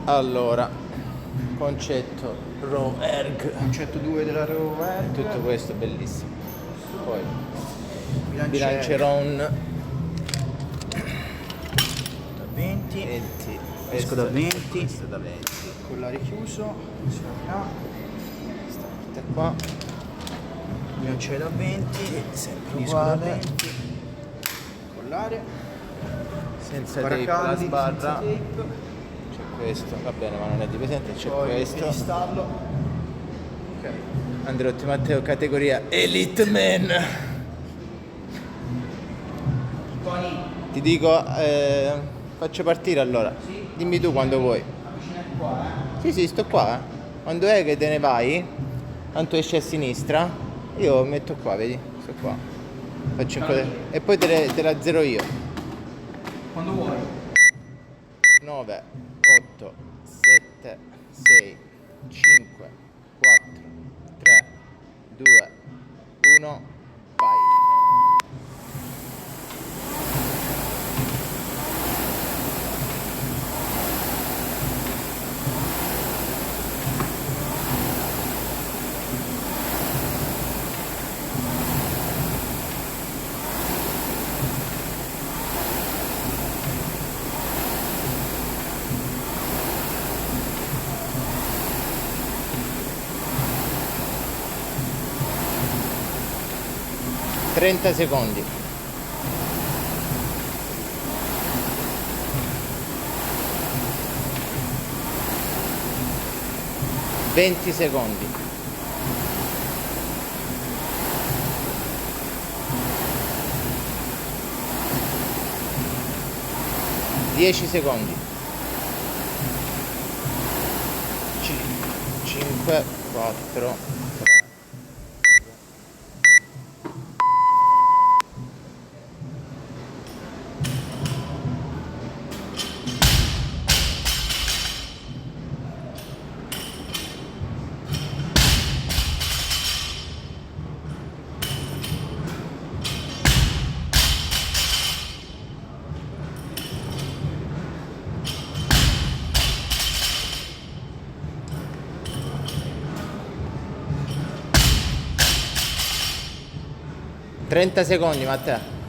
Allora, concetto Raw Erg. Concetto 2 della Raw Erg. Tutto questo bellissimo. Poi Bilanceron bilanceron da 20. 20. Disco da 20. Questo da 20. Collare chiuso. Si aprirà. Questa parte qua. Bilanciere da 20. Sempre Disco da uguale. 20. Collare. Senza tape la Paracaldi, senza sbarra. tape. C'è questo, va bene, ma non è di presente, c'è Poi questo. cristallo. Ok. Andreotti Matteo, categoria Elite Man. Tony, Ti dico, faccio partire allora. Sì. Dimmi tu quando vuoi. avvicinati qua, Sì, sto qua. Quando è che te ne vai? Tanto esci a sinistra. Io metto qua, vedi? Sto qua. Faccio un po' e poi te la zero io. Quando vuoi. 9, 8, 7, 6, 5, 4, 3, 2, 1, vai. Trenta secondi. Venti secondi. Dieci secondi. 5, 4, 3. 30 secondi, Matteo.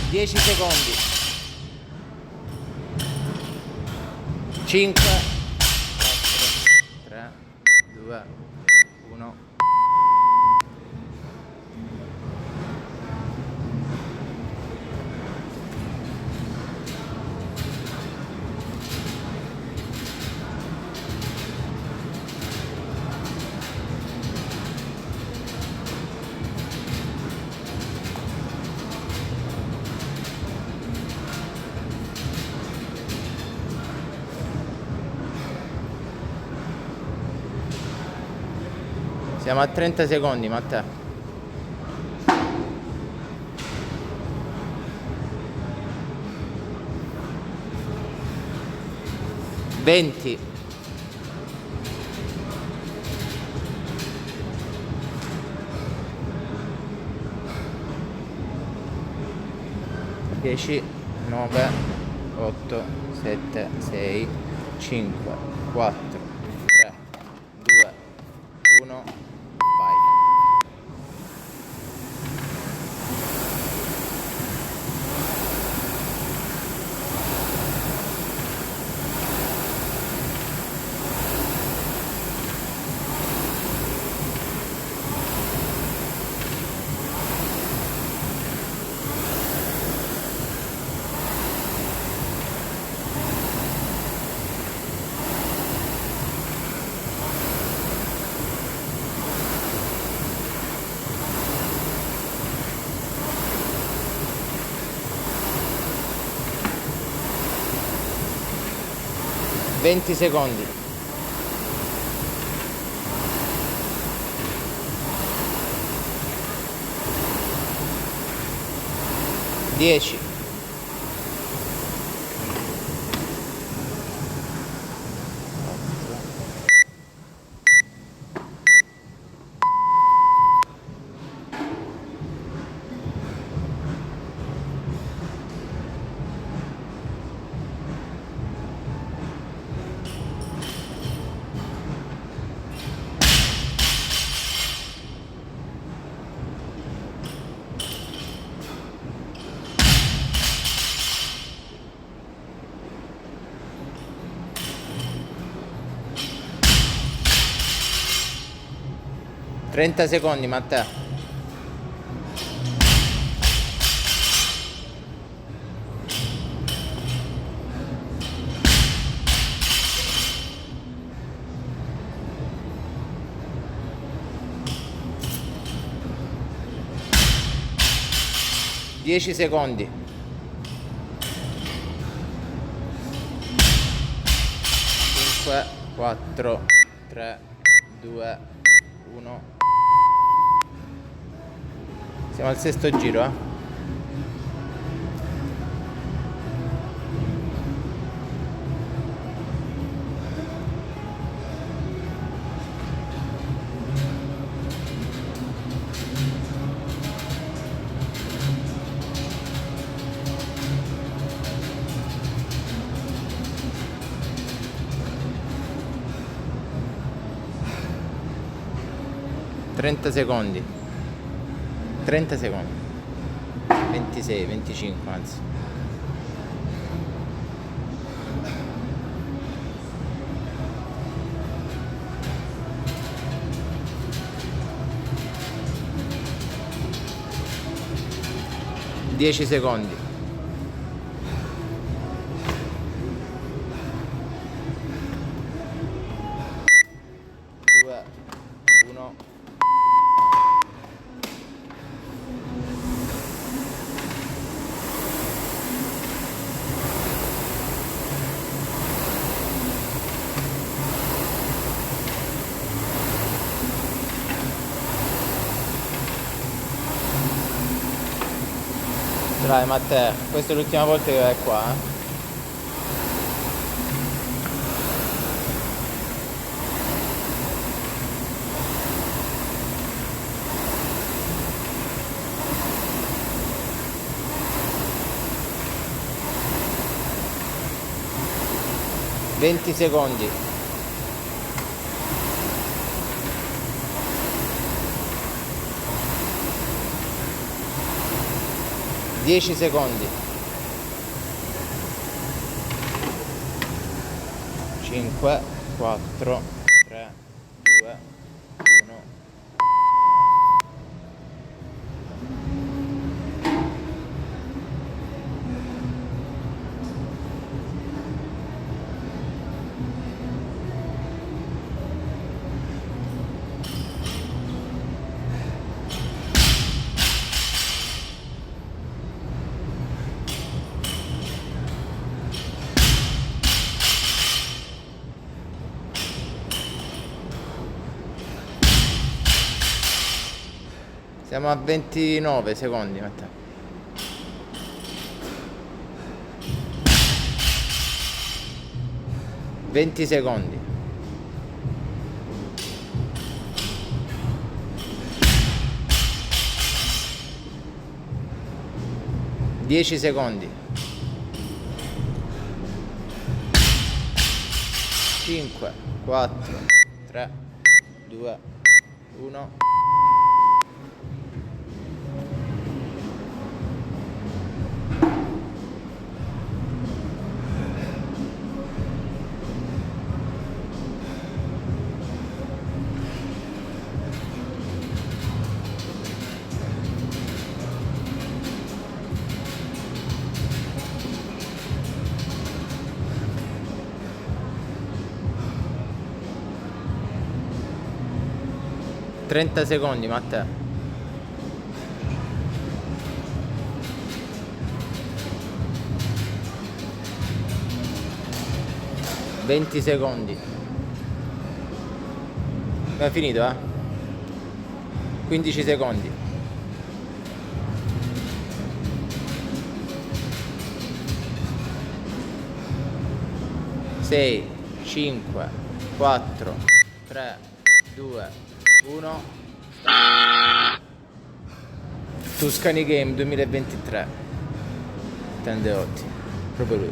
Dieci secondi. 5, 4, 3, 2, 1. Siamo a 30 secondi, Matteo. 20. 10, 9, 8, 7, 6, 5, 4, 3, 2, 1, vai. Venti secondi. 10, 30 secondi, Matteo. Dieci secondi. 5, 4, 3, 2, 1. Siamo al sesto giro, eh? Trenta secondi. 30 secondi. 26, 25 anzi. Dieci secondi. 2, 1. Dai Matteo, questa è l'ultima volta che vai qua, eh? Venti secondi. 10 secondi. 5, 4, 3, 2, 1. Siamo a 29 secondi, Matteo. Venti secondi. 10 secondi. 5, 4, 3, 2, 1. Trenta secondi, Matteo. 20 secondi. Abbiamo finito, eh? 15 secondi. 6, 5, 4, 3, 2, 1. Tuscany Game 2023. Tendeotti. Proprio lui.